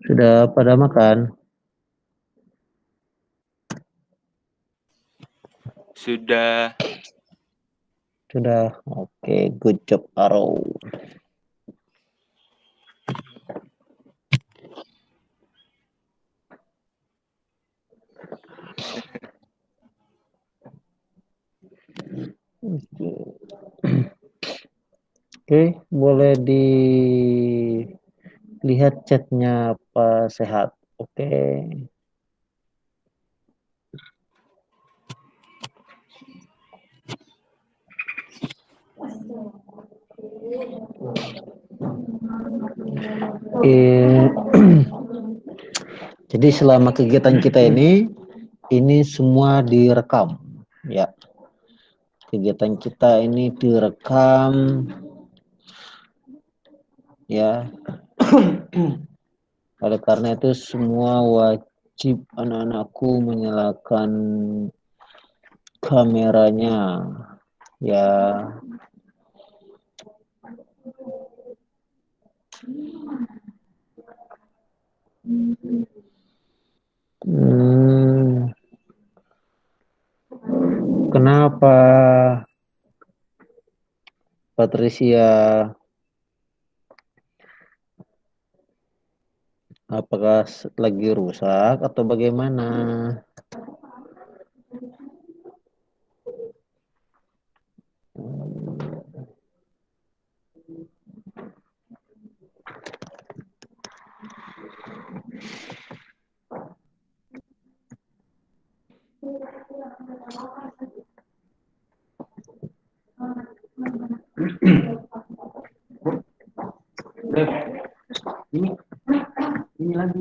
Sudah pada makan? Sudah. Sudah. Oke, good job Arrow. Oke, boleh dilihat chatnya apa sehat. Oke. Jadi selama kegiatan kita ini semua direkam, ya. Kegiatan kita ini direkam, ya. Oleh karena itu semua wajib anak-anakku menyalakan kameranya, ya. Kenapa Patricia? Apakah lagi rusak atau bagaimana? Ini lagi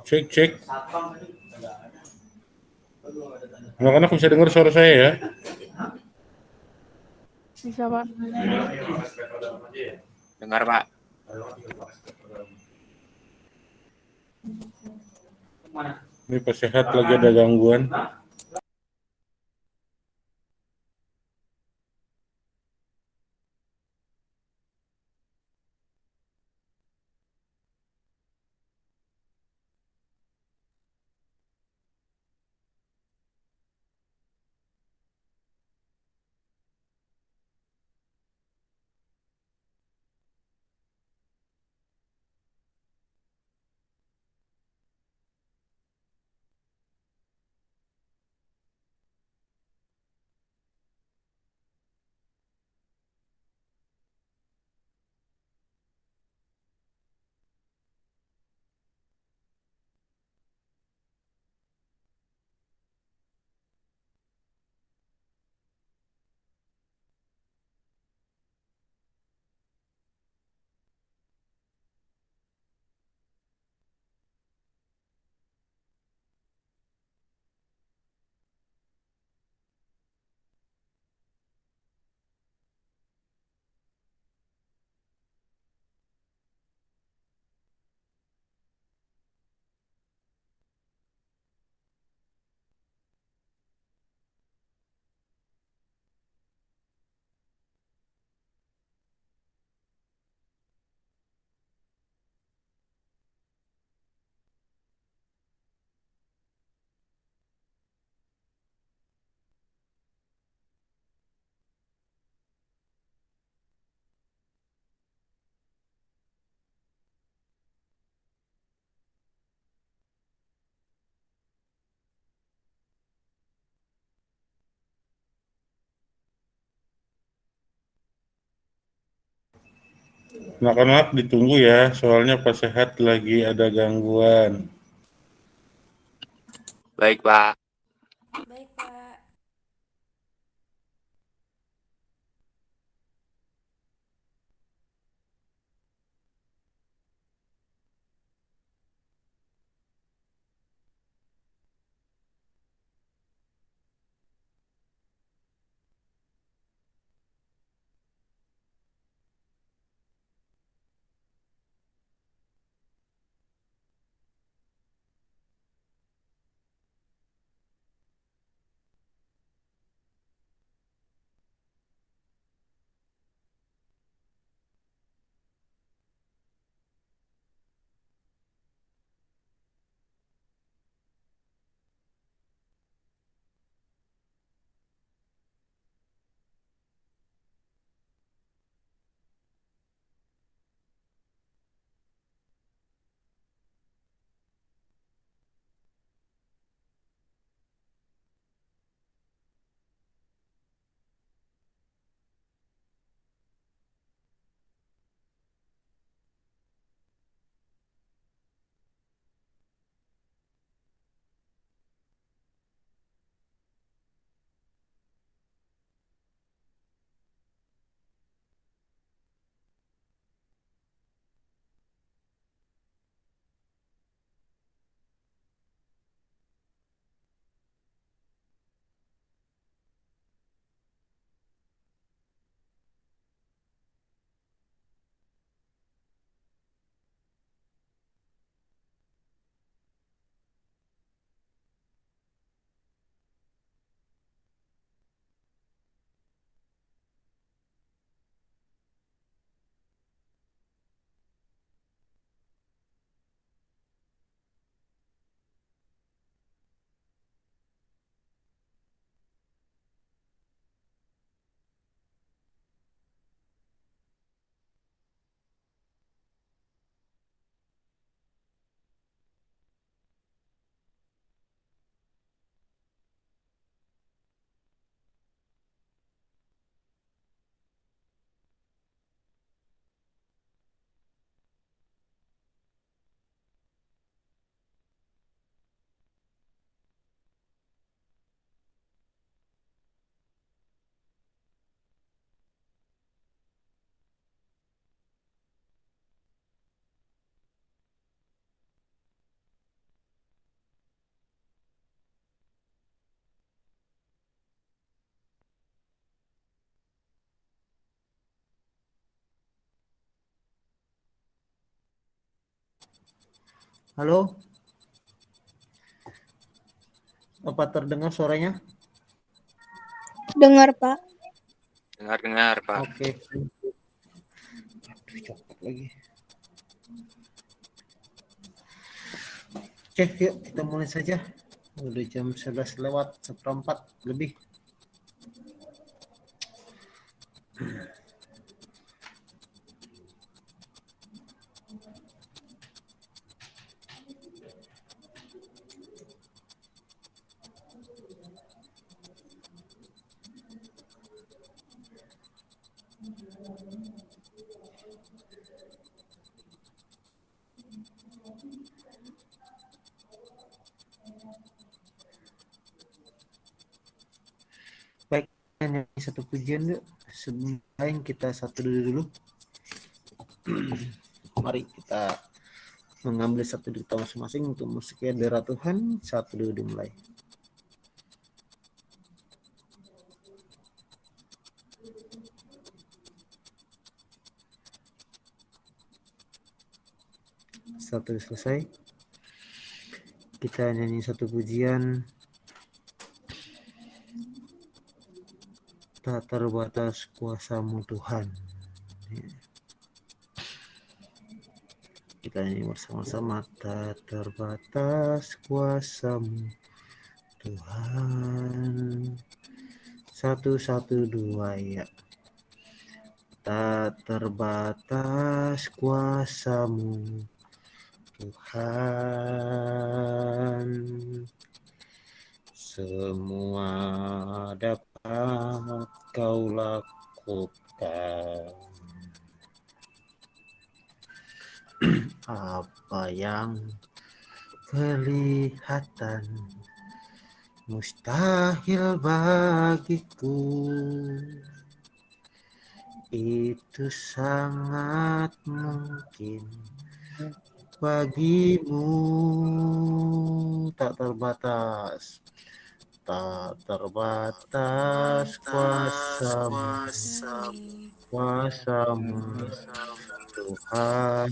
Cek, cek. Anak-anak bisa dengar suara saya ya? Bisa, Pak. Dengar, Pak. Ini Pak Sehat lagi ada gangguan. Anak-anak ditunggu ya, soalnya Pak Sehat lagi ada gangguan. Baik, Pak. Baik, Pak. Halo, apa terdengar suaranya? Dengar, Pak. Dengar-dengar, Pak. Oke. Aduh, copot lagi. Oke, yuk kita mulai saja. Udah jam 11 lewat seperempat lebih. Baik, hanya satu pujian yuk. Sebelum kita satu dulu. Mari kita mengambil satu duta masing-masing untuk musiknya darah Tuhan. Satu dulu dimulai. Satu selesai. Kita nyanyi satu pujian. Tak terbatas kuasa-Mu Tuhan. Kita nyanyi bersama-sama. Tak terbatas kuasa-Mu Tuhan. Satu, satu, dua, ya. Tak terbatas kuasa-Mu Tuhan. Semua dapat Kau lakukan. Apa yang kelihatan mustahil bagiku, itu sangat mungkin bagimu. Tak terbatas, tak terbatas kuasamu, kuasamu Tuhan.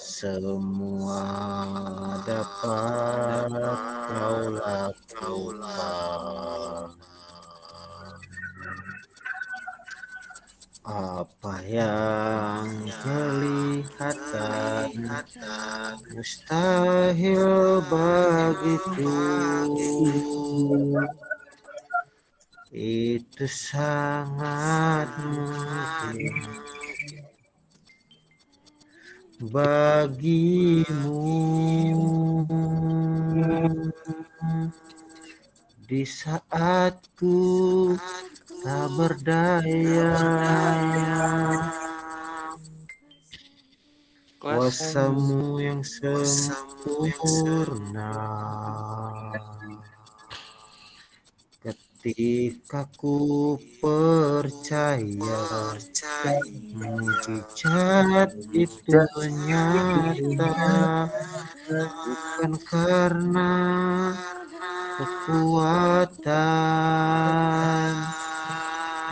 Semua dapat kau lakukan. Apa yang kelihatan mustahil bagiku, itu sangat mungkin bagimu. Di saat ku tak berdaya, kuasamu yang sempurna. Ketika ku percaya mujizat itu nyata, bukan karena kekuatan,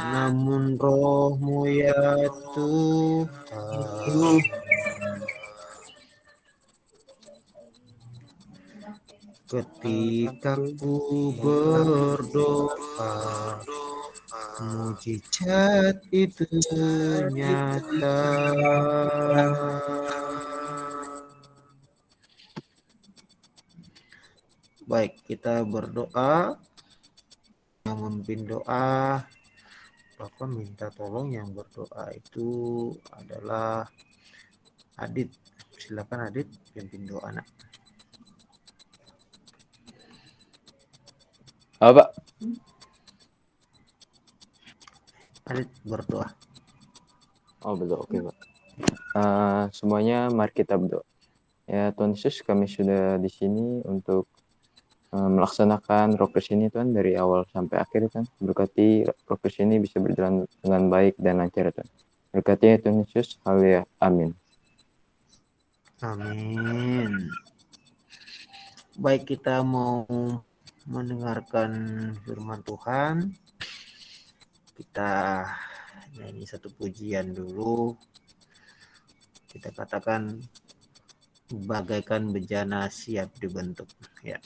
namun rohmu ya Tuhan. Ketika ku berdoa, mujizat itu nyata. Baik, kita berdoa. Yang memimpin doa, Bapak minta tolong yang berdoa itu adalah Adit. Silakan Adit, pimpin doa nak. Pak. Adit berdoa. Oh betul, oke Pak. Semuanya mari kita berdoa. Ya Tuhan Yesus, kami sudah di sini untuk melaksanakan Rokers ini Tuhan dari awal sampai akhir Tuhan. Berkati Rokers ini bisa berjalan dengan baik dan lancar Tuhan. Berkati ya Tuhan Yesus, haleluya, amin. Amin. Baik, kita mau mendengarkan firman Tuhan. Kita nyanyi satu pujian dulu. Kita katakan bagaikan bejana siap dibentuk ya.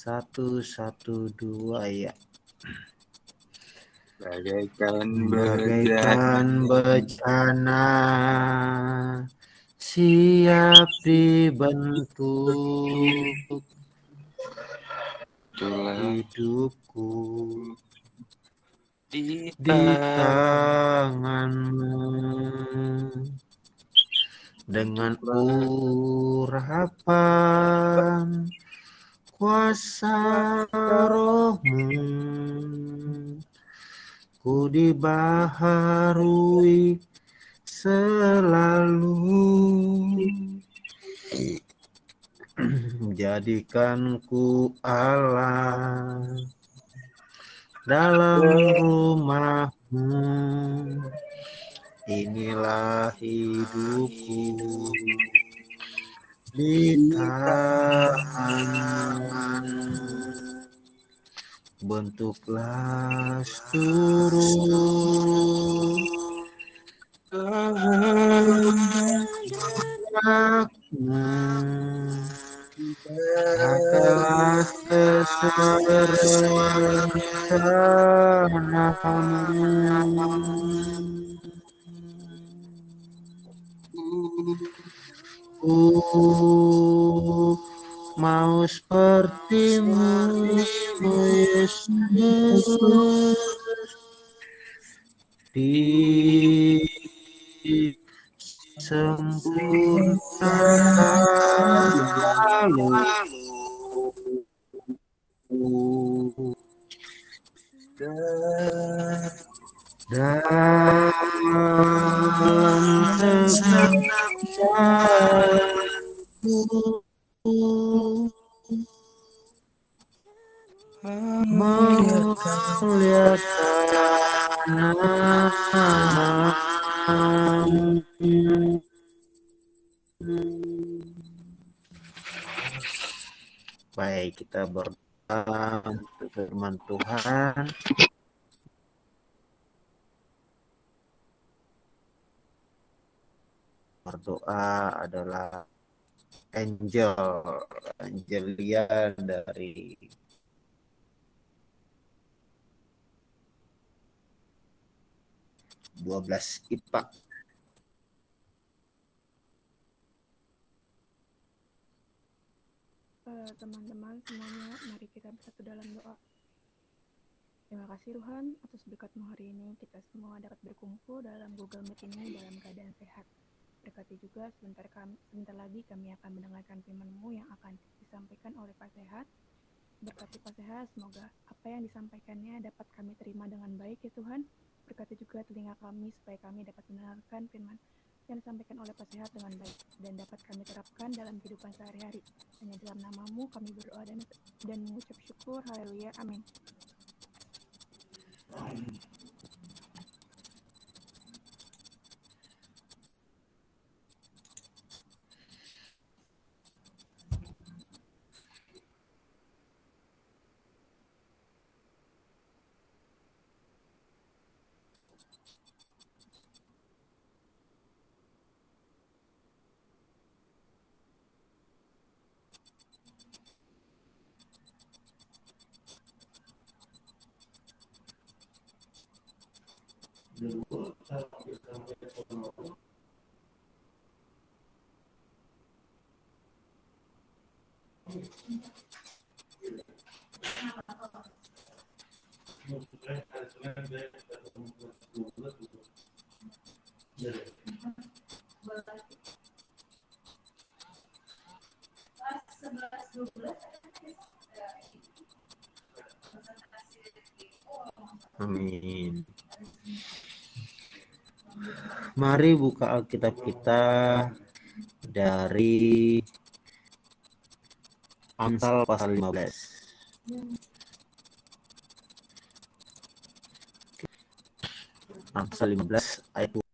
1, 1, 2 ya. Bagaikan bejana siap dibentuk, hidupku di tanganmu, dengan urapan kuasa rohmu, ku dibaharui selalu, jadikanku Allah dalam rumahmu. Inilah hidupku di tanganmu, bentuklah seluruh kehendakmu, adalah sesuai rencanamu. Mau sepertimu Yesus, di sempurna lalu dalam segenap jalanku memuliakan namamu. Baik, kita berdoa untuk firman Tuhan. Berdoa adalah Angelia dari IPA. Teman-teman semuanya, mari kita bersatu dalam doa. Terima kasih Tuhan atas berkat-Mu hari ini kita semua dapat berkumpul dalam Google Meet ini dalam keadaan sehat. Berkati juga sebentar lagi kami akan mendengarkan firman-Mu yang akan disampaikan oleh Pak Sehat. Berkati Pak Sehat, semoga apa yang disampaikannya dapat kami terima dengan baik ya Tuhan. Berkati juga telinga kami supaya kami dapat mendengarkan firman yang disampaikan oleh Pak Sehat dengan baik dan dapat kami terapkan dalam kehidupan sehari-hari. Hanya dalam nama-Mu kami berdoa dan mengucap syukur. Haleluya. Amin. Amin. Mari buka Alkitab kita dari Amsal pasal 15. Amsal 15 ayat 2.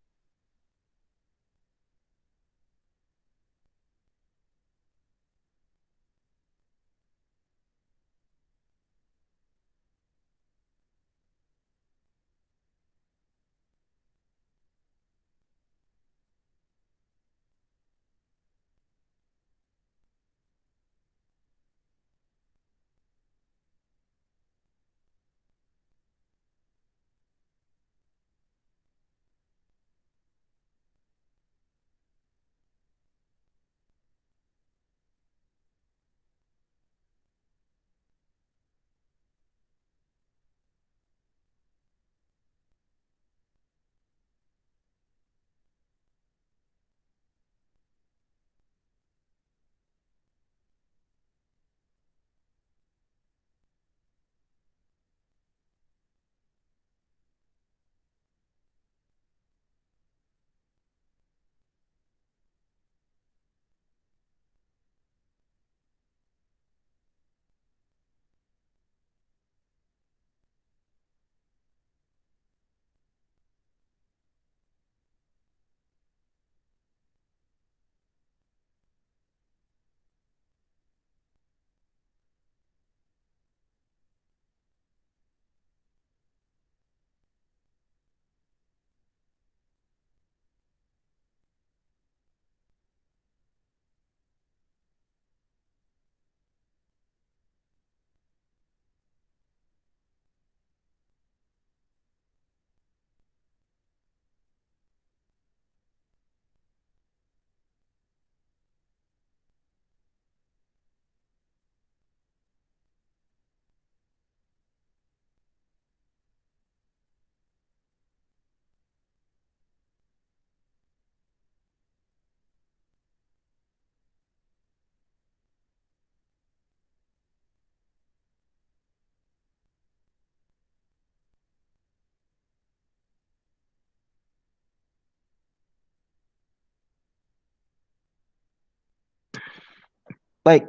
Baik.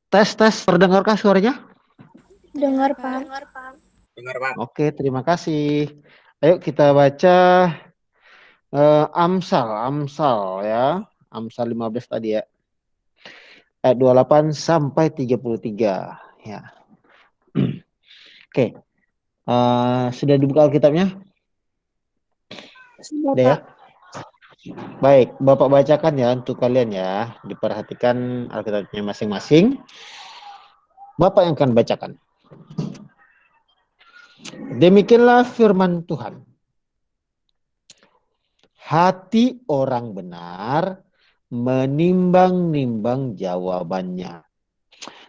Tes, terdengarkah suaranya? Dengar, Pak. Dengar, Pak. Oke, terima kasih. Ayo kita baca Amsal ya. Amsal 15 tadi ya. Ayat 28 sampai 33 ya. Oke. Sudah dibuka Alkitabnya? Sudah, Udah ya? Pak. Baik, Bapak bacakan ya untuk kalian ya. Diperhatikan Alkitabnya masing-masing. Bapak yang akan bacakan. Demikianlah firman Tuhan. Hati orang benar menimbang-nimbang jawabannya.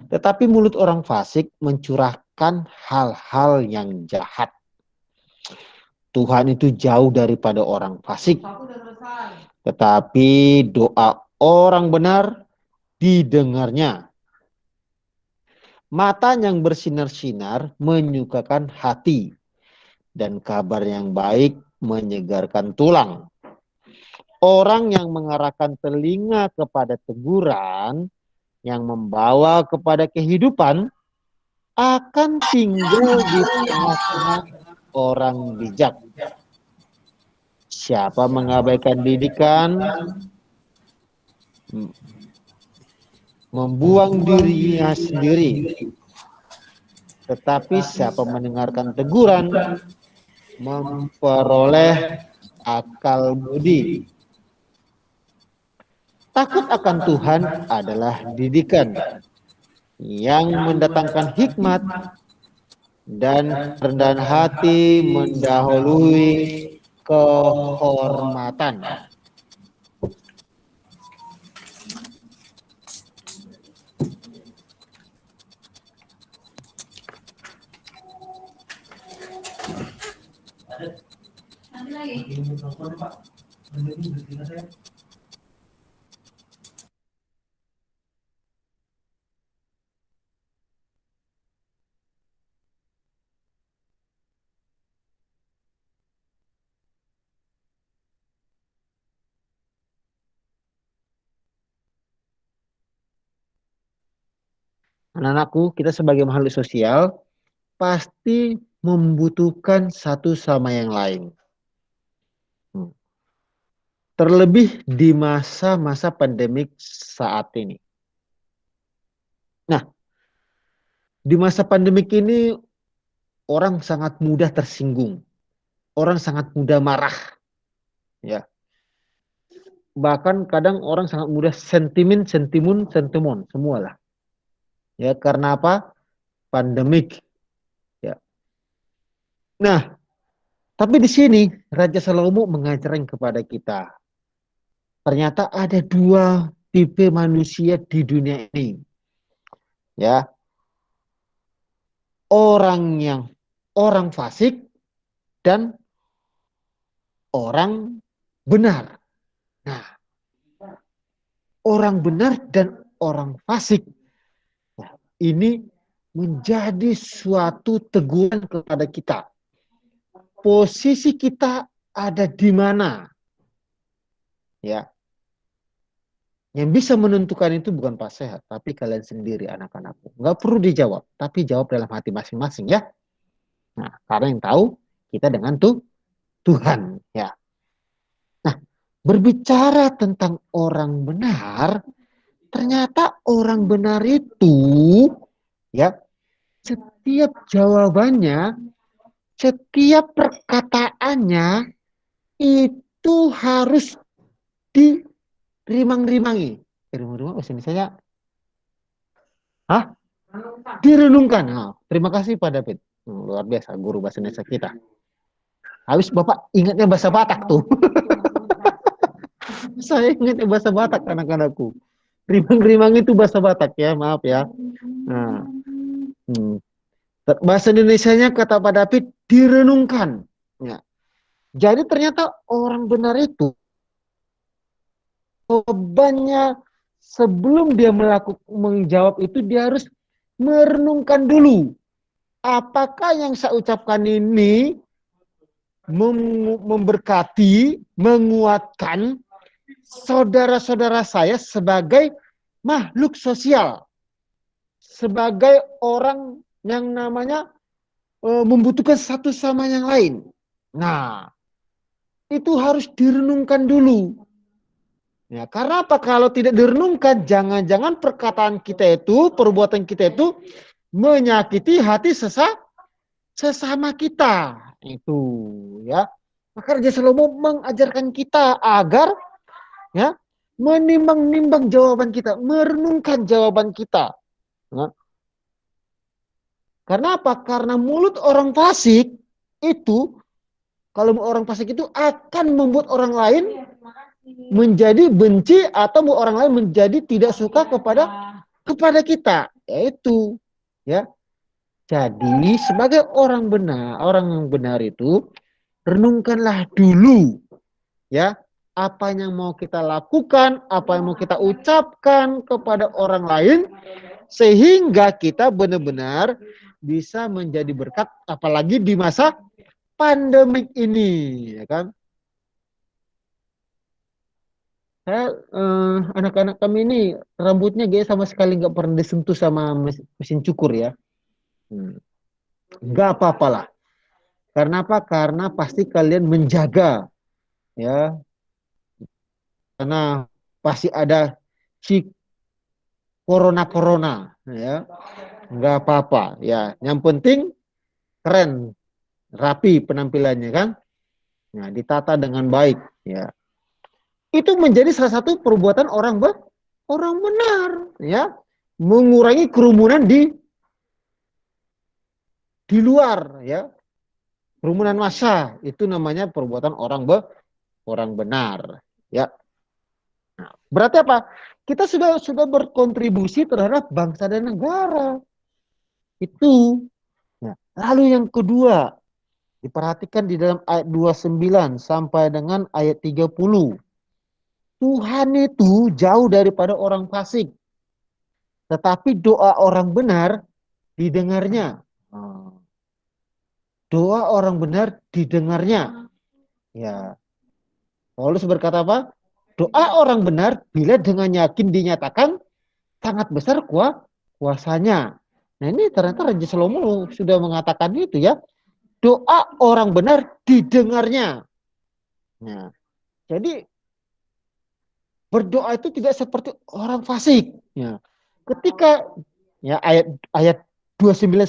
Tetapi mulut orang fasik mencurahkan hal-hal yang jahat. Tuhan itu jauh daripada orang fasik. Tetapi doa orang benar didengarnya. Mata yang bersinar-sinar menyukakan hati. Dan kabar yang baik menyegarkan tulang. Orang yang mengarahkan telinga kepada teguran yang membawa kepada kehidupan akan tinggal di tengah-tengah orang bijak. Siapa mengabaikan didikan, membuang dirinya sendiri. Tetapi siapa mendengarkan teguran, memperoleh akal budi. Takut akan Tuhan adalah didikan yang mendatangkan hikmat, dan kerendahan hati mendahului kehormatan. Anak-anakku, kita sebagai makhluk sosial pasti membutuhkan satu sama yang lain. Terlebih di masa-masa pandemik saat ini. Nah, di masa pandemik ini orang sangat mudah tersinggung. Orang sangat mudah marah. Ya. Bahkan kadang orang sangat mudah sentimen, semualah. Ya, karena apa? Pandemik. Ya. Nah, tapi di sini Raja Salomo mengajarkan kepada kita. Ternyata ada dua tipe manusia di dunia ini. Ya. Orang fasik dan orang benar. Nah, orang benar dan orang fasik. Nah, ini menjadi suatu teguran kepada kita. Posisi kita ada di mana? Ya. Yang bisa menentukan itu bukan Pak Sehat, tapi kalian sendiri anak-anakku. Nggak perlu dijawab, tapi jawab dalam hati masing-masing ya. Nah, karena yang tahu kita dengan Tuhan ya. Nah, berbicara tentang orang benar, ternyata orang benar itu ya, setiap jawabannya, setiap perkataannya itu harus dirimang-rimangi. Rimang-rimang bahasa Indonesia. Hah? Direnungkan. Nah, terima kasih Pak David. Luar biasa guru bahasa Indonesia kita. Habis Bapak ingatnya bahasa Batak tuh. Saya ingatnya bahasa Batak anak-anakku. Rimang-rimang itu bahasa Batak ya, maaf ya. Nah, bahasa Indonesianya kata Pak David direnungkan. Ya. Jadi ternyata orang benar itu bebannya sebelum dia menjawab itu dia harus merenungkan dulu. Apakah yang saya ucapkan ini memberkati, menguatkan, saudara-saudara saya sebagai makhluk sosial, sebagai orang yang namanya membutuhkan satu sama yang lain. Nah, itu harus direnungkan dulu. Ya, karena apa? Kalau tidak direnungkan, jangan-jangan perkataan kita itu, perbuatan kita itu menyakiti hati sesama kita. Itu ya. Maka Raja Salomo mengajarkan kita agar ya menimbang-nimbang jawaban kita, merenungkan jawaban kita. Ya. Karena apa? Karena mulut orang fasik itu, kalau orang fasik itu akan membuat orang lain menjadi benci atau orang lain menjadi tidak suka kepada kita. Yaitu ya. Jadi sebagai orang yang benar itu renungkanlah dulu ya apa yang mau kita lakukan, apa yang mau kita ucapkan kepada orang lain sehingga kita benar-benar bisa menjadi berkat apalagi di masa pandemik ini, ya kan? Anak-anak kami ini rambutnya gaya sama sekali nggak pernah disentuh sama mesin cukur ya. Nggak apa-apalah. Karena apa? Karena pasti kalian menjaga ya. Karena pasti ada si corona ya. Nggak apa-apa ya. Yang penting keren, rapi penampilannya kan. Nah, ditata dengan baik ya. Itu menjadi salah satu perbuatan orang benar ya, mengurangi kerumunan di luar ya, kerumunan massa itu namanya perbuatan orang benar ya. Nah, berarti apa? Kita sudah berkontribusi terhadap bangsa dan negara itu ya. Lalu yang kedua diperhatikan di dalam ayat 29 sampai dengan ayat 30. Tuhan itu jauh daripada orang fasik. Tetapi doa orang benar didengarnya. Doa orang benar didengarnya. Ya. Paulus berkata apa? Doa orang benar bila dengan yakin dinyatakan sangat besar kuasanya. Nah ini ternyata Raja Salomo sudah mengatakan itu ya. Doa orang benar didengarnya. Nah, jadi berdoa itu tidak seperti orang fasik. Ya. Ketika ya ayat 29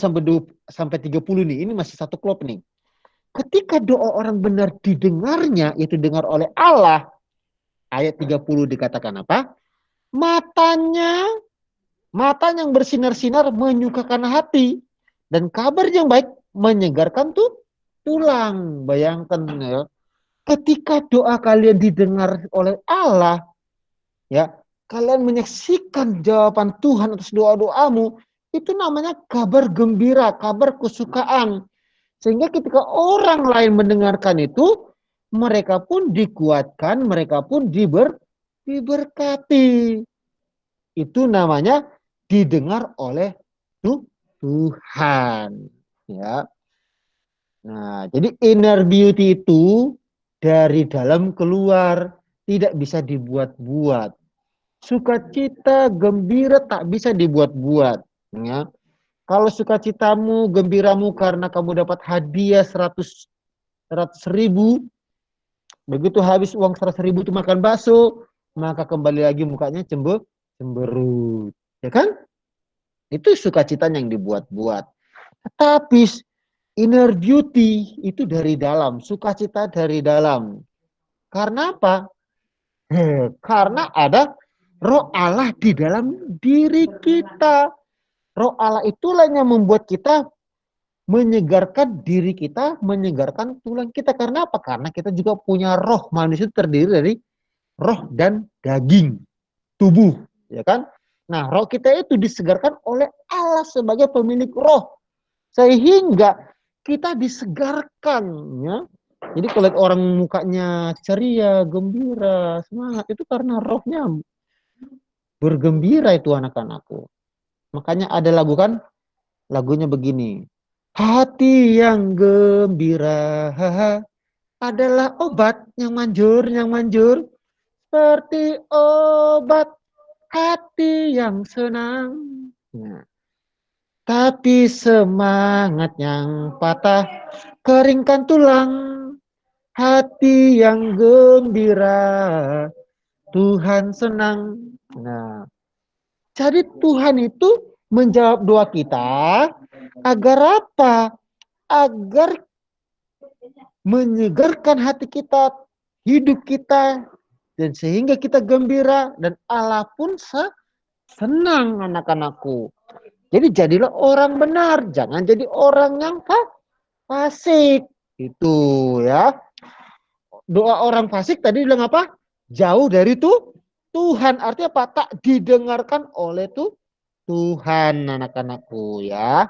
sampai 30 nih, ini masih satu klop nih. Ketika doa orang benar didengarnya, itu dengar oleh Allah. Ayat 30 dikatakan apa? Mata yang bersinar-sinar menyukakan hati dan kabar yang baik menyegarkan tulang. Bayangkan ya. Ketika doa kalian didengar oleh Allah, ya, kalian menyaksikan jawaban Tuhan atas doa-doamu, itu namanya kabar gembira, kabar kesukaan. Sehingga ketika orang lain mendengarkan itu, mereka pun dikuatkan, mereka pun diberkati. Itu namanya didengar oleh Tuhan. Ya. Nah, jadi inner beauty itu dari dalam keluar, tidak bisa dibuat-buat. Sukacita, gembira tak bisa dibuat-buat. Ya. Kalau sukacitamu, gembiramu karena kamu dapat hadiah 100 ribu, begitu habis uang 100 ribu itu makan bakso, maka kembali lagi mukanya cemberut. Ya kan? Itu sukacita yang dibuat-buat. Tapi inner beauty itu dari dalam, sukacita dari dalam. Karena apa? Karena ada Roh Allah di dalam diri kita. Roh Allah itulah yang membuat kita menyegarkan diri kita, menyegarkan tulang kita. Karena apa? Karena kita juga punya roh. Manusia terdiri dari roh dan daging, tubuh, ya kan? Nah, roh kita itu disegarkan oleh Allah sebagai pemilik roh. Sehingga kita disegarkan, ya. Jadi kalau orang mukanya ceria, gembira, semangat, itu karena rohnya bergembira itu anak-anakku. Makanya ada lagu kan, lagunya begini. Hati yang gembira adalah obat yang manjur. seperti obat hati yang senang. Nah, tapi semangat yang patah keringkan tulang. Hati yang gembira Tuhan senang. Nah, jadi Tuhan itu menjawab doa kita agar apa? Agar menyegarkan hati kita, hidup kita, dan sehingga kita gembira dan Allah pun senang anak-anakku. Jadi jadilah orang benar, jangan jadi orang yang fasik. Itu ya. Doa orang fasik tadi bilang apa? Jauh dari Tuhan. Artinya apa? Tak didengarkan oleh Tuhan anak-anakku ya.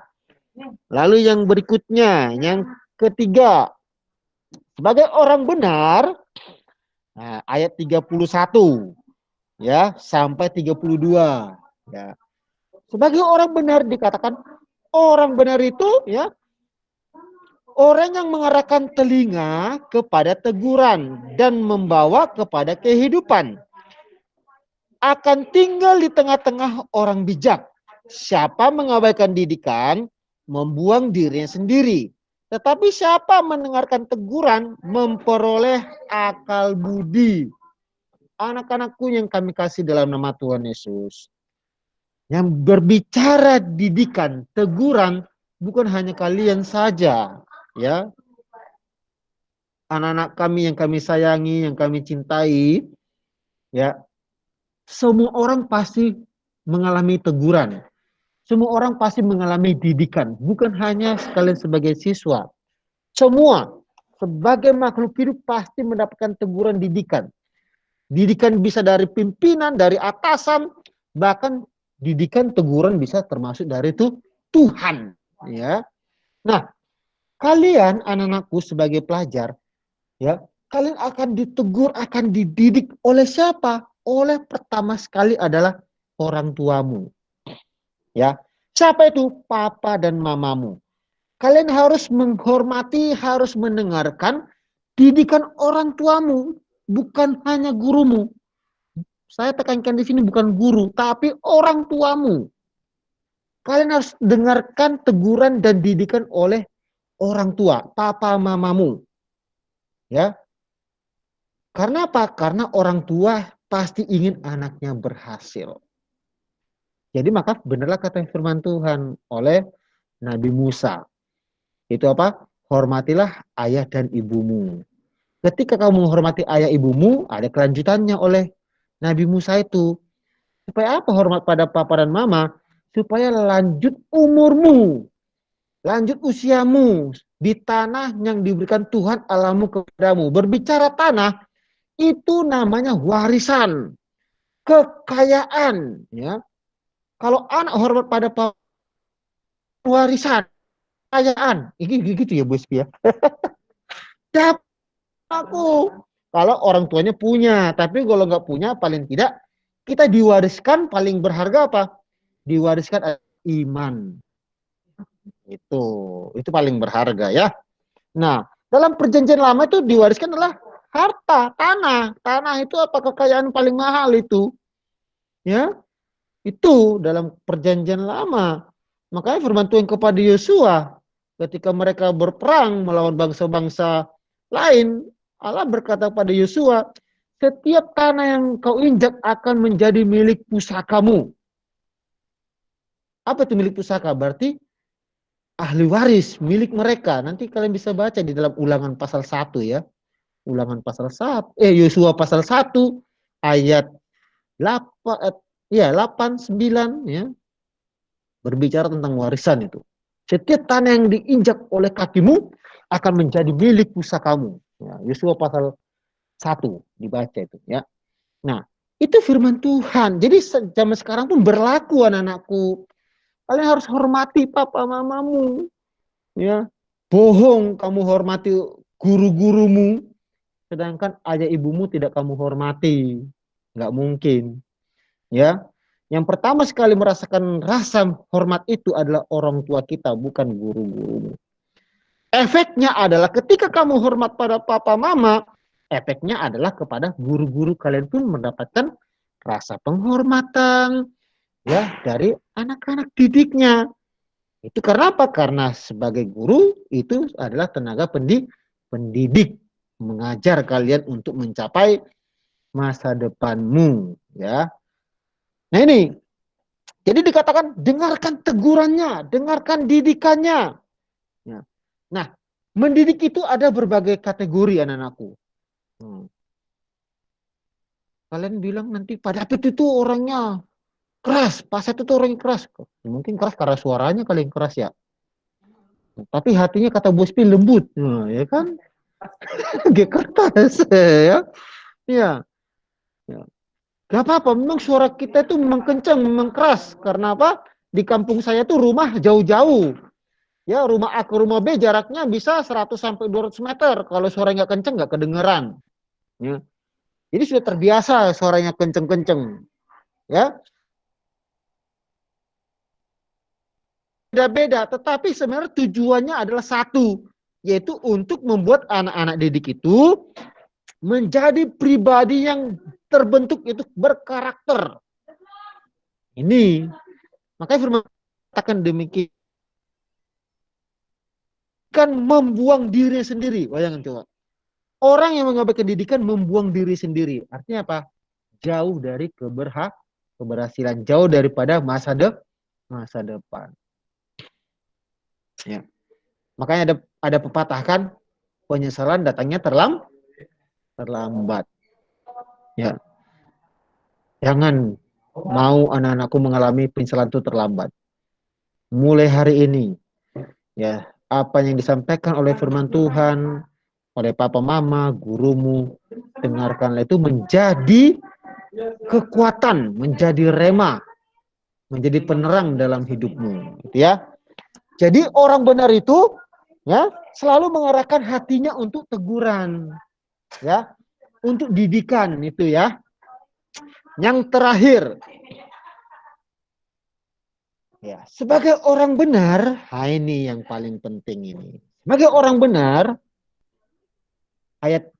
Lalu yang berikutnya, yang ketiga. Sebagai orang benar, nah, ayat 31 ya sampai 32 ya. Sebagai orang benar dikatakan orang benar itu ya orang yang mengarahkan telinga kepada teguran dan membawa kepada kehidupan. Akan tinggal di tengah-tengah orang bijak. Siapa mengabaikan didikan, membuang dirinya sendiri. Tetapi siapa mendengarkan teguran, memperoleh akal budi. Anak-anakku yang kami kasih dalam nama Tuhan Yesus. Yang berbicara didikan, teguran, bukan hanya kalian saja. Ya, anak-anak kami yang kami sayangi, yang kami cintai, ya, semua orang pasti mengalami teguran. Semua orang pasti mengalami didikan, bukan hanya sekalian sebagai siswa. Semua sebagai makhluk hidup pasti mendapatkan teguran didikan. Didikan bisa dari pimpinan, dari atasan, bahkan didikan teguran bisa termasuk dari Tuhan. Ya, nah. Kalian anak-anakku sebagai pelajar, ya, kalian akan ditegur, akan dididik oleh siapa? Oleh pertama sekali adalah orang tuamu. Ya, siapa itu? Papa dan mamamu. Kalian harus menghormati, harus mendengarkan didikan orang tuamu, bukan hanya gurumu. Saya tekankan di sini bukan guru, tapi orang tuamu. Kalian harus dengarkan teguran dan didikan oleh orang tua, papa mamamu. Ya. Karena apa? Karena orang tua pasti ingin anaknya berhasil. Jadi maka benarlah kata firman Tuhan oleh Nabi Musa. Itu apa? Hormatilah ayah dan ibumu. Ketika kamu menghormati ayah ibumu, ada kelanjutannya oleh Nabi Musa itu. Supaya apa hormat pada papa dan mama? Supaya lanjut umurmu. Lanjut usiamu di tanah yang diberikan Tuhan Allahmu kepadamu. Berbicara tanah, itu namanya warisan, kekayaan. Ya, kalau anak hormat pada warisan, kekayaan, gitu ya bos ya. Dapat aku. Kalau orang tuanya punya, tapi kalau nggak punya, paling tidak kita diwariskan paling berharga apa? Diwariskan iman. Itu paling berharga ya. Nah, dalam perjanjian lama itu diwariskan adalah harta, tanah. Tanah itu apa? Kekayaan paling mahal itu. Ya. Itu dalam perjanjian lama. Makanya firman Tuhan kepada Yosua ketika mereka berperang melawan bangsa-bangsa lain, Allah berkata pada Yosua, setiap tanah yang kau injak akan menjadi milik pusakamu. Apa itu milik pusaka? Berarti ahli waris milik mereka. Nanti kalian bisa baca di dalam Ulangan pasal 1 ya. Ulangan pasal 1, Yosua pasal 1 ayat 8 9 ya. Berbicara tentang warisan itu. Setiap tanah yang diinjak oleh kakimu akan menjadi milik pusakamu. Ya, Yosua pasal 1 dibaca itu ya. Nah, itu firman Tuhan. Jadi zaman sekarang pun berlaku anak-anakku. Kalian harus hormati papa mamamu. Ya. Bohong kamu hormati guru-gurumu. Sedangkan ayah ibumu tidak kamu hormati. Nggak mungkin. Ya. Yang pertama sekali merasakan rasa hormat itu adalah orang tua kita, bukan guru-gurumu. Efeknya adalah ketika kamu hormat pada papa mama, efeknya adalah kepada guru-guru kalian pun mendapatkan rasa penghormatan ya dari anak-anak didiknya. Itu karena apa? Karena sebagai guru itu adalah tenaga pendidik, mengajar kalian untuk mencapai masa depanmu, ya. Nah ini, jadi dikatakan dengarkan tegurannya, dengarkan didikannya. Ya. Nah, mendidik itu ada berbagai kategori anak-anakku. Kalian bilang nanti Pak David itu orangnya keras, Pak Set itu orangnya keras. Mungkin keras karena suaranya kalian keras ya. Tapi hatinya kata Bos Pi lembut, nah, ya kan? Gak kertas ya. Ya. Ya. Gak apa-apa, memang suara kita itu memang kencang, memang keras. Karena apa? Di kampung saya tuh rumah jauh-jauh. Ya, rumah A ke rumah B jaraknya bisa 100 sampai 200 meter. Kalau suaranya nggak kencang nggak kedengeran. Ya. Jadi sudah terbiasa suaranya kenceng-kenceng. Ya. Beda-beda, tetapi sebenarnya tujuannya adalah satu, yaitu untuk membuat anak-anak didik itu menjadi pribadi yang terbentuk itu berkarakter. Ini makanya firman katakan demikian, kan membuang diri sendiri. Bayangkan coba. Orang yang mengambil pendidikan membuang diri sendiri. Artinya apa? Jauh dari keberhasilan, jauh daripada masa depan. Ya. Makanya ada pepatah kan, penyesalan datangnya terlambat. Ya. Jangan mau anak-anakku mengalami penyesalan itu terlambat. Mulai hari ini, ya, apa yang disampaikan oleh firman Tuhan, oleh papa mama, gurumu, dengarkanlah itu menjadi kekuatan, menjadi rema, menjadi penerang dalam hidupmu, gitu ya. Jadi orang benar itu ya selalu mengarahkan hatinya untuk teguran, ya, untuk didikan itu ya. Yang terakhir, ya, sebagai orang benar, ini yang paling penting ini. Sebagai orang benar, ayat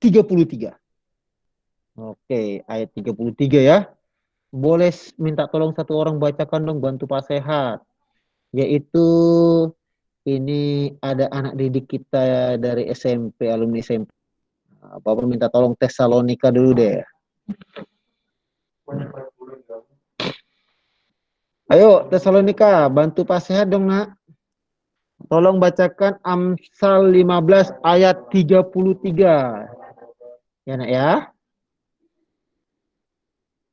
33. Oke, ayat 33 ya. Boleh minta tolong satu orang bacakan dong, bantu Pak Sehat. Yaitu ini ada anak didik kita dari SMP, alumni SMP. Bapak minta tolong Tesalonika dulu deh. Ayo Tesalonika, bantu Pak Sehat dong nak. Tolong bacakan Amsal 15 ayat 33. Ya nak ya.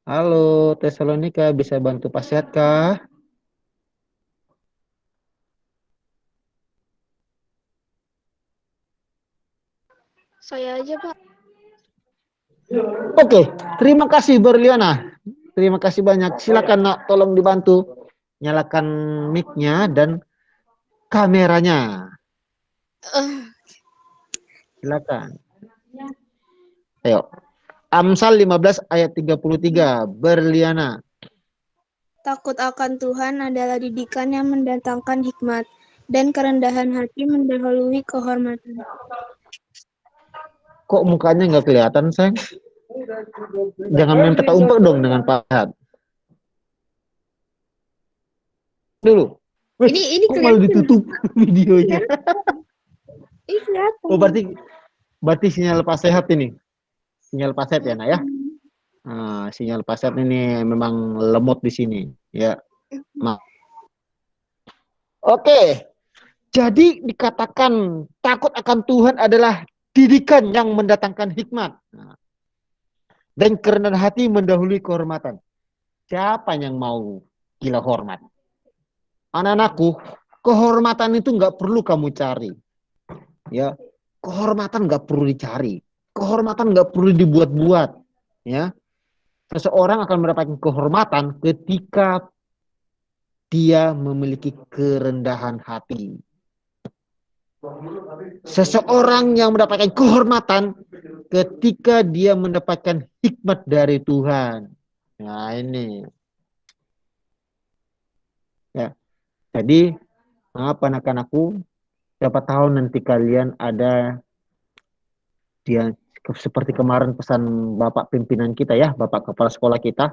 Halo Tesalonika, bisa bantu Pak Sehat kah? Saya aja, Pak. Oke, terima kasih Berliana. Terima kasih banyak. Silakan nak, tolong dibantu. Nyalakan mic-nya dan kameranya. Silakan. Ayo. Amsal 15 ayat 33. Berliana. Takut akan Tuhan adalah didikan yang mendatangkan hikmat, dan kerendahan hati mendahului kehormatan. Kok mukanya nggak kelihatan, sayang? Jangan main peta umpet dong dengan Pak Sehat. Dulu. Wih, Ini kok malah ditutup videonya? Ini kelihatan. Oh, berarti sinyal Pak Sehat ini. Sinyal Pak Sehat ya, nak ya? Nah, sinyal Pak Sehat ini memang lemot di sini, ya. Maaf. Oke. Jadi dikatakan takut akan Tuhan adalah didikan yang mendatangkan hikmat. Dan kerendahan hati mendahului kehormatan. Siapa yang mau gila hormat? Anak-anakku, kehormatan itu nggak perlu kamu cari. Ya, kehormatan nggak perlu dicari. Kehormatan nggak perlu dibuat-buat. Ya, seseorang akan mendapatkan kehormatan ketika dia memiliki kerendahan hati. Seseorang yang mendapatkan kehormatan ketika dia mendapatkan hikmat dari Tuhan. Nah ini. Ya. Jadi, maaf anak-anakku, siapa tahu nanti kalian ada seperti kemarin pesan Bapak pimpinan kita ya, Bapak Kepala Sekolah kita,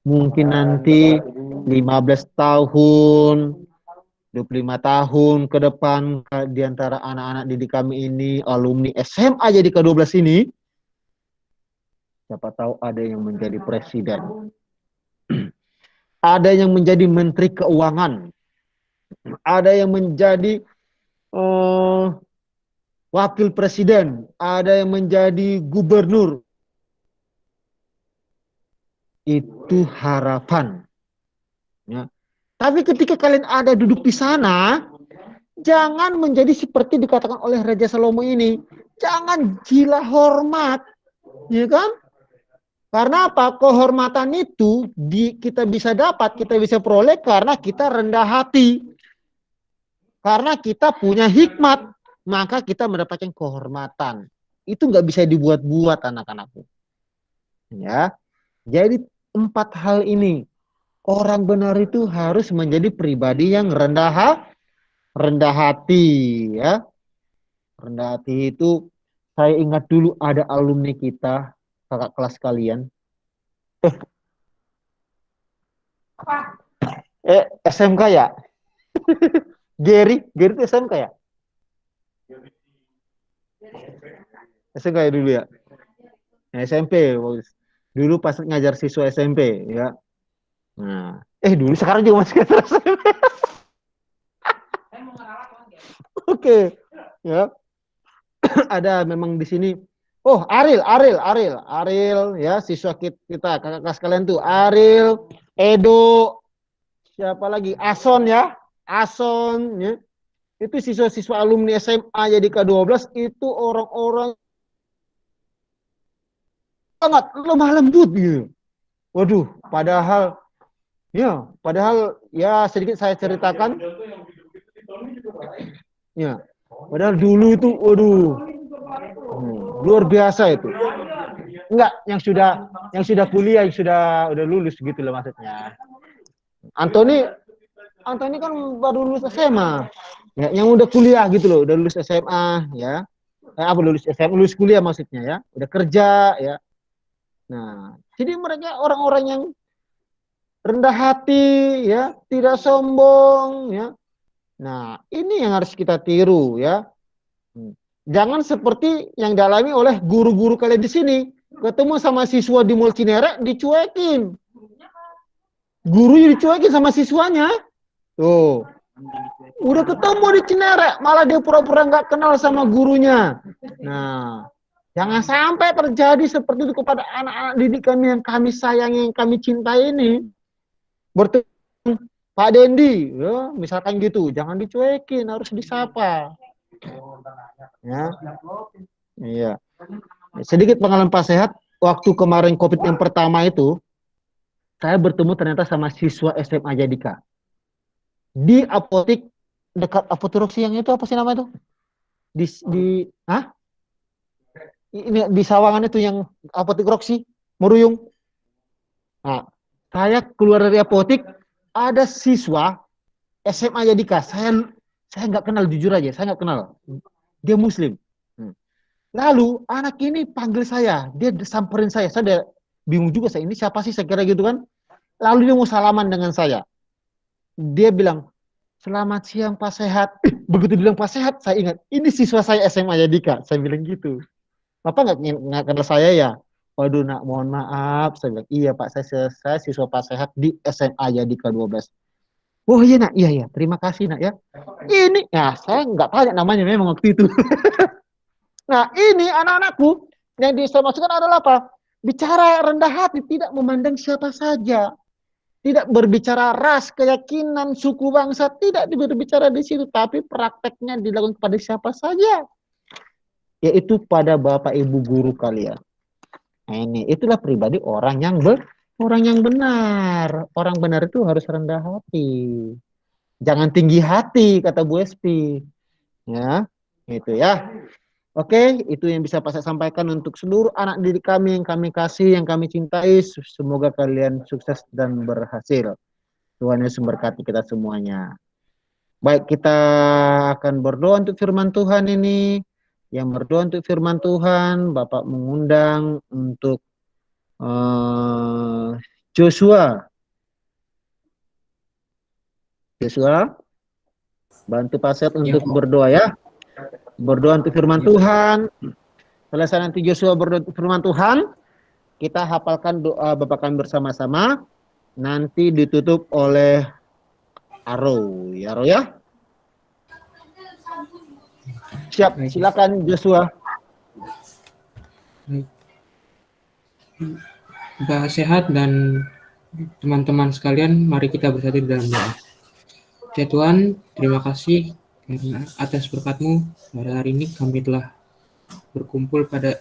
mungkin nanti 15 tahun, 25 tahun ke depan di antara anak-anak didik kami ini, alumni SMA jadi ke-12 ini, siapa tahu ada yang menjadi presiden, ada yang menjadi menteri keuangan, ada yang menjadi wakil presiden, ada yang menjadi gubernur. Itu harapan. Ya. Tapi ketika kalian ada duduk di sana, jangan menjadi seperti dikatakan oleh Raja Salomo ini. Jangan gila hormat. Ya kan? Karena apa? Kehormatan itu kita bisa dapat, kita bisa peroleh karena kita rendah hati. Karena kita punya hikmat, maka kita mendapatkan kehormatan. Itu nggak bisa dibuat-buat anak-anakku. Ya. Jadi 4 hal ini. Orang benar itu harus menjadi pribadi yang rendah hati, ya. Rendah hati itu, saya ingat dulu ada alumni kita, kakak kelas kalian. SMK ya? Gary itu SMK ya? SMK ya dulu ya? SMP, dulu pas ngajar siswa SMP, ya. Nah, dulu sekarang juga masih ngajar SMP. Oke, ya. Ada memang di sini. Oh, Ariel, ya, siswa kita, kakak kelas kalian tuh, Ariel, Edo, siapa lagi? Ason ya, ya. Itu siswa-siswa alumni SMA jadi ke-12 itu orang-orang sangat lemah lembut gitu. Waduh, padahal ya sedikit saya ceritakan. Ya, padahal dulu itu, waduh, luar biasa itu. Enggak, yang sudah kuliah, yang udah lulus gitu loh maksudnya. Anthony kan baru lulus SMA. Ya, yang udah kuliah gitu loh, udah lulus SMA ya. Lulus SMA, lulus kuliah maksudnya ya, udah kerja ya. Nah, jadi mereka orang-orang yang rendah hati ya, tidak sombong ya. Nah, ini yang harus kita tiru ya. Jangan seperti yang dialami oleh guru-guru kalian di sini. Ketemu sama siswa di Mall Cinere, dicuekin. Gurunya dicuekin sama siswanya. Tuh. Udah ketemu di Cinere, malah dia pura-pura nggak kenal sama gurunya. Nah, jangan sampai terjadi seperti itu kepada anak-anak didik kami yang kami sayangi, yang kami cintai ini. Bertemu Pak Dendi, ya, misalkan gitu, jangan dicuekin, harus disapa. Ya, iya. Sedikit pengalaman Pak Sehat, waktu kemarin COVID yang pertama itu, saya bertemu ternyata sama siswa SMA Jadika. Di apotek, dekat apotek Roxy yang itu, apa sih nama itu? Ini di Sawangan itu yang apotek Roxy, Meruyung. Nah, saya keluar dari apotek, ada siswa SMA Jadika. Saya nggak kenal, jujur aja, saya nggak kenal. Dia Muslim. Lalu anak ini panggil saya, dia samperin saya udah bingung juga saya, ini siapa sih, saya kira gitu kan. Lalu dia mau salaman dengan saya. Dia bilang, "Selamat siang Pak Sehat." Begitu bilang Pak Sehat, saya ingat, ini siswa saya SMA Jadika. Saya bilang gitu. Bapak nggak kenal saya ya? Waduh nak, mohon maaf. Saya bilang, iya Pak, saya siswa Pak Sehat di SMA Jadika 12. Oh iya nak, iya, terima kasih nak ya. Ini, ya saya nggak tanya namanya memang waktu itu. Nah ini anak-anakku yang saya maksudkan adalah apa? Bicara rendah hati, tidak memandang siapa saja. Tidak berbicara ras, keyakinan, suku, bangsa, tidak berbicara di situ. Tapi prakteknya dilakukan kepada siapa saja. Yaitu pada Bapak Ibu guru kalian. Nah ini, itulah pribadi orang yang benar. Orang benar itu harus rendah hati. Jangan tinggi hati, kata Bu Espi. Ya, itu ya. Oke, itu yang bisa saya sampaikan untuk seluruh anak didik kami yang kami kasih, yang kami cintai. Semoga kalian sukses dan berhasil. Tuhan Yesus memberkati kita semuanya. Baik, kita akan berdoa untuk firman Tuhan ini. yang berdoa untuk firman Tuhan. Bapak mengundang untuk Joshua. Joshua, bantu Pastor untuk berdoa ya. Berdoa untuk firman Tuhan. Selesai nanti Joshua berdoa untuk firman Tuhan, kita hafalkan doa Bapak kami bersama-sama. Nanti ditutup oleh Aro. Ya, Aro ya. Siap, silakan Joshua. Bapak sehat dan teman-teman sekalian, mari kita bersatu di dalam doa. Ya Tuhan, terima kasih karena atas berkat-Mu pada hari ini kami telah berkumpul pada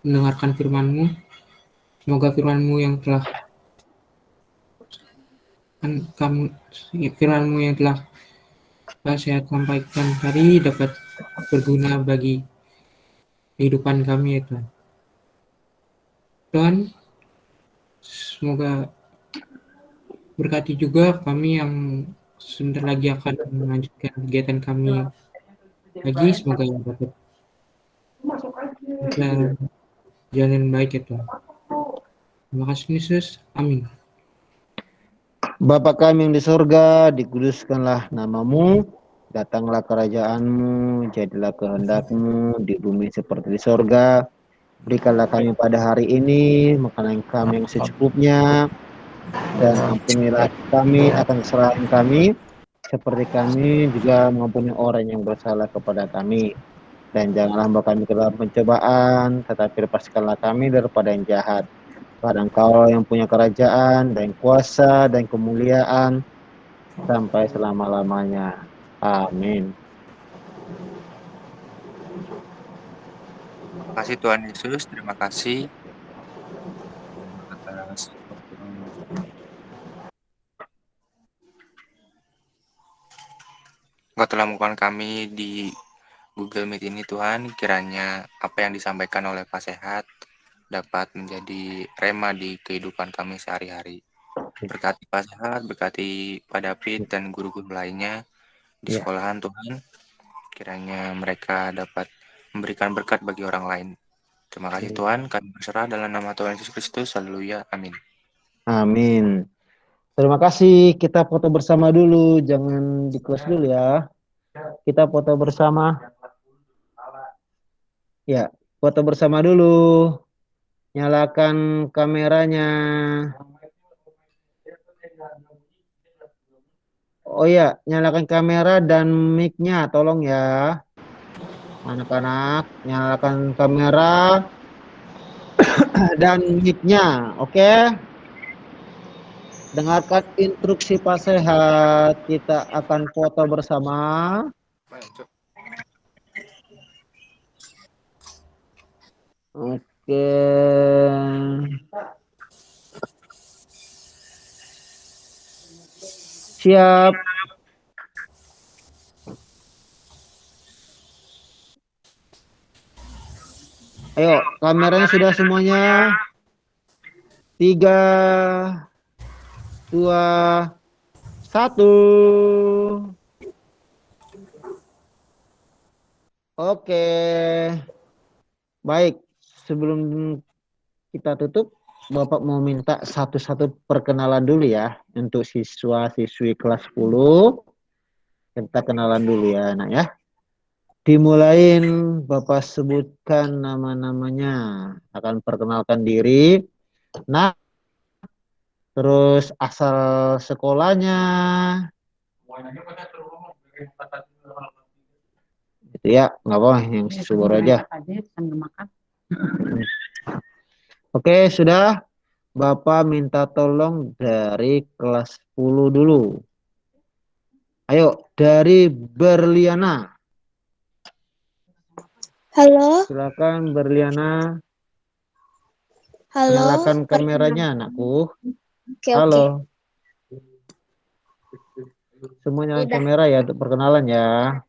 mendengarkan firman-Mu. Semoga firman-Mu yang telah saya sampaikan tadi dapat berguna bagi kehidupan kami ya Tuhan. Tuhan, semoga berkati juga kami yang sebentar lagi akan melanjutkan kegiatan kami lagi. Semoga dapat jalan baik ya Tuhan. Terima kasih Yesus. Amin. Bapa kami yang di sorga, dikuduskanlah namamu, datanglah kerajaan-Mu, jadilah kehendak-Mu di bumi seperti di sorga. Berikanlah kami pada hari ini makanan kami yang secukupnya, dan ampunilah kami akan kesalahan kami, seperti kami juga mengampuni orang yang bersalah kepada kami. Dan janganlah membawa kami ke dalam pencobaan, tetapi lepaskanlah kami daripada yang jahat. Pada Engkau yang punya kerajaan dan kuasa dan kemuliaan sampai selama-lamanya. Amin. Terima kasih Tuhan Yesus, terima kasih atas Engkau telah membuka kami di Google Meet ini Tuhan. Kiranya apa yang disampaikan oleh Pak Sehat dapat menjadi rema di kehidupan kami sehari-hari. Berkati Pak Sehat, berkati Pak David dan guru-guru lainnya di sekolahan Tuhan. Kiranya mereka dapat memberikan berkat bagi orang lain. Terima kasih Tuhan, kami berserah dalam nama Tuhan Yesus Kristus. Haleluya, amin. Amin. Terima kasih. Kita foto bersama dulu, jangan di-close dulu ya. Kita foto bersama. Ya, foto bersama dulu. Nyalakan kameranya. Oh ya, nyalakan kamera dan mic-nya, tolong ya. Anak-anak, nyalakan kamera dan mic-nya, oke? Dengarkan instruksi Pak Sehat. Kita akan foto bersama. Oke. Siap. Ayo, kameranya sudah semuanya. 3, 2, 1. Oke. Baik, sebelum kita tutup, Bapak mau minta satu-satu perkenalan dulu ya untuk siswa-siswi kelas 10. Kita kenalan dulu ya, anak ya. Dimulain Bapak sebutkan nama-namanya, akan perkenalkan diri. Nah, terus asal sekolahnya. Itu ya, nggak apa, yang siswa aja. Oke, sudah. Bapak minta tolong dari kelas 10 dulu. Ayo, dari Berliana. Halo, Silakan Berliana. halo. Nyalakan kameranya, anakku. Oke, Halo. Semua nyalakan Udah. kamera ya untuk perkenalan ya.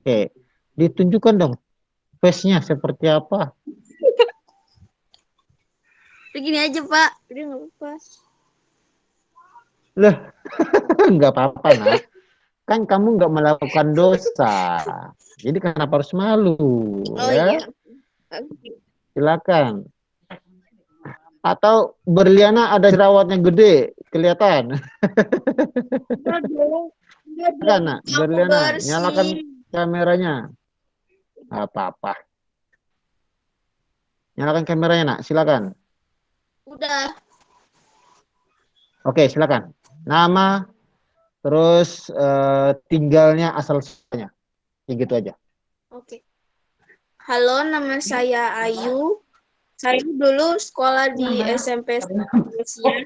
Oke, ditunjukkan dong face-nya seperti apa. Begini aja, Pak. Udah nggak apa-apa. Loh, nggak apa-apa, nak. Kan kamu nggak melakukan dosa. Jadi kenapa harus malu? Oh Ya, iya. Oke. silakan. Atau berliana ada jerawatnya gede, kelihatan. Enggak dong. Enggak Kan, dong. nak? Aku Berliana, nyalakan bersih. kameranya. Apa-apa. Nyalakan kameranya, nak. Silakan. Udah. Oke, silakan. Nama, terus tinggalnya, asal usulnya. Ya gitu aja. Oke. Halo, nama saya Ayu. Saya dulu sekolah di SMP Malaysia.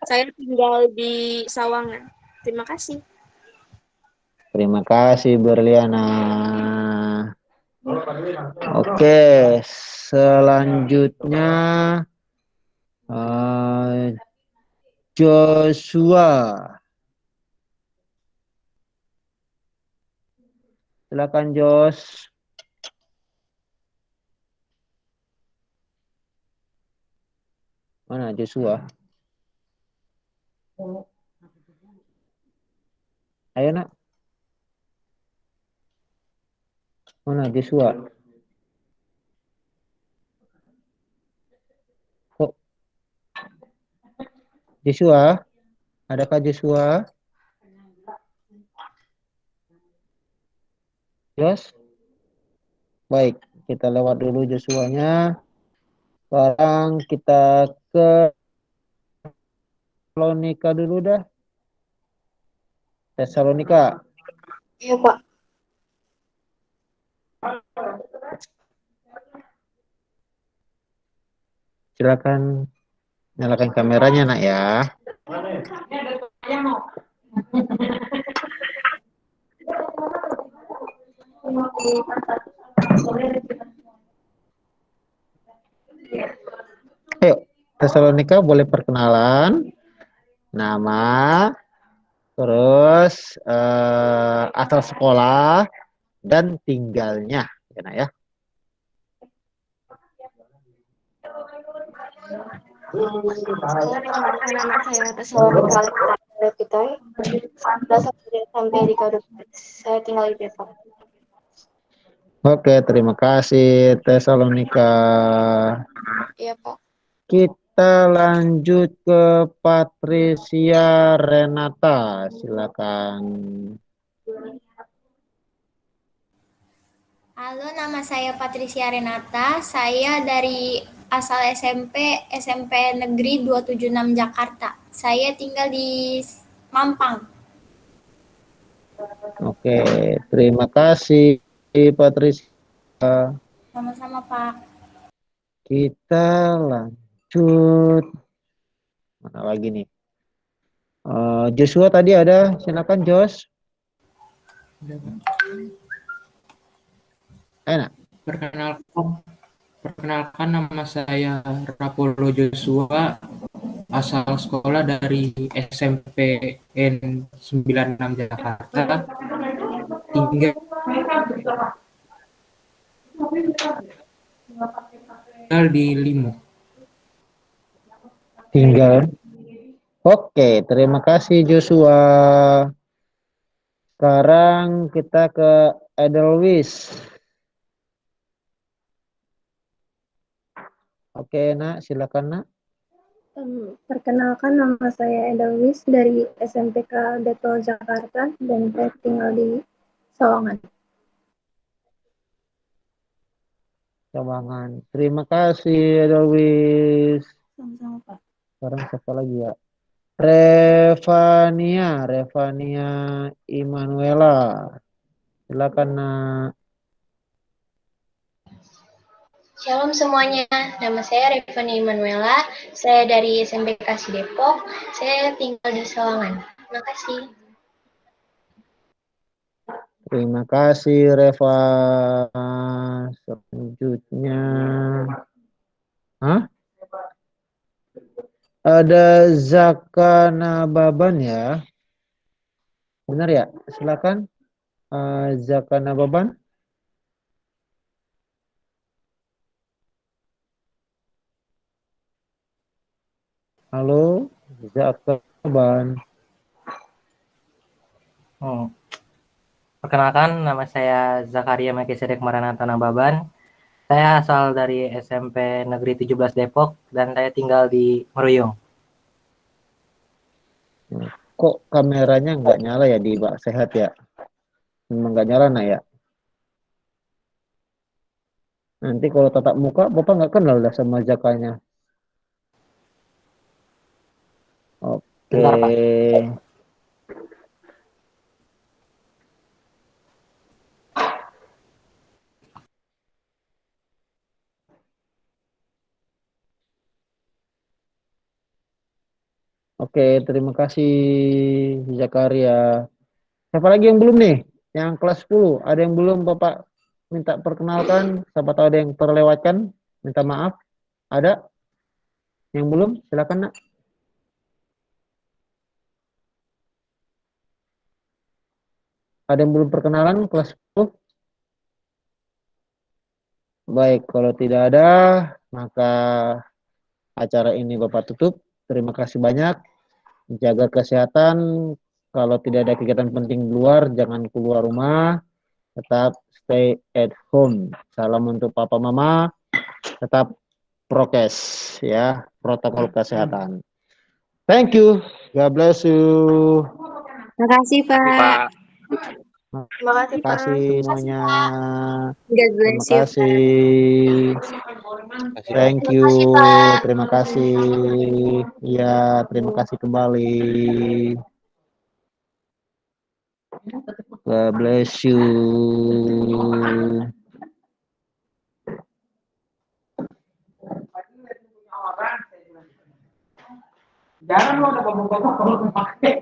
Saya tinggal di Sawangan. Terima kasih. Terima kasih, Berliana. Oke, selanjutnya Joshua. Silakan, Josh. Mana Joshua? Ayo, nak. Mana Joshua? Kok Joshua? Adakah Joshua? Josh? Baik, kita lewat dulu Joshua-nya. Sekarang kita ke Tesalonika dulu dah. Tesalonika. Iya, Pak. Silakan nyalakan kameranya, nak ya. Ayo, Tesalonika boleh perkenalan. Nama, terus asal sekolah, dan tinggalnya. Ya, nak ya. Perkenalkan nama saya Tesalonika kita sampai di Kadut. Saya tinggal di Depok. Oke, terima kasih Tesalonika. Iya, Pak. Kita lanjut ke Patricia Renata. Silakan. Halo, nama saya Patricia Renata. Saya dari asal SMP Negeri 276 Jakarta. Saya tinggal di Mampang. Oke, terima kasih Patricia. Sama-sama, Pak. Kita lanjut. Mana lagi nih? Joshua tadi ada. Silakan, Josh. Enak. Perkenalkan nama saya Rapolo Joshua, asal sekolah dari SMP N96 Jakarta, tinggal di Limo. Tinggal. Oke, terima kasih Joshua. Sekarang kita ke Edelweiss. Oke, nak, silakan, nak. Perkenalkan, nama saya Edelweiss dari SMPK Detol Jakarta dan saya tinggal di Sawangan. Sawangan. Terima kasih Edelweiss. Sama-sama, Pak. Sekarang siapa lagi ya? Revania Immanuela. Silakan, nak. Shalom semuanya, nama saya Revani Manuela, saya dari SMP Kasih Depok, saya tinggal di Sawangan. Terima kasih. Terima kasih Reva. Selanjutnya. Ada Zakana Baban ya. Benar ya? Silakan. Zakana Baban. Halo, Zakana Baban. Oh, Perkenalkan, nama saya Zakaria Melkisedek Maranatha Nababan. Saya asal dari SMP Negeri 17 Depok dan saya tinggal di Meruyung. Kok kameranya nggak nyala ya di Pak Sehat ya? Memang nggak nyala nak ya? Nanti kalau tatap muka, Bapak nggak kenal dah sama Zakanya. Oke. Bentar, Pak. Oke, terima kasih Zakaria. Siapa lagi yang belum nih? Yang kelas 10, ada yang belum Bapak minta perkenalkan? Siapa tahu ada yang terlewatkan? Minta maaf. Ada? Yang belum? Silakan nak. Ada yang belum perkenalan kelas 10? Baik, kalau tidak ada, maka acara ini Bapak tutup. Terima kasih banyak. Jaga kesehatan. Kalau tidak ada kegiatan penting di luar, jangan keluar rumah. Tetap stay at home. Salam untuk papa mama. Tetap prokes ya, protokol kesehatan. Thank you. God bless you. Terima kasih, Pak. Terima kasih, Terima kasih Pak. semuanya. God Terima bless you, Pak. kasih. Thank you. Terima kasih. Ya, terima kasih kembali. God bless you. Jangan lo udah ngomong-ngomong kalau pakai.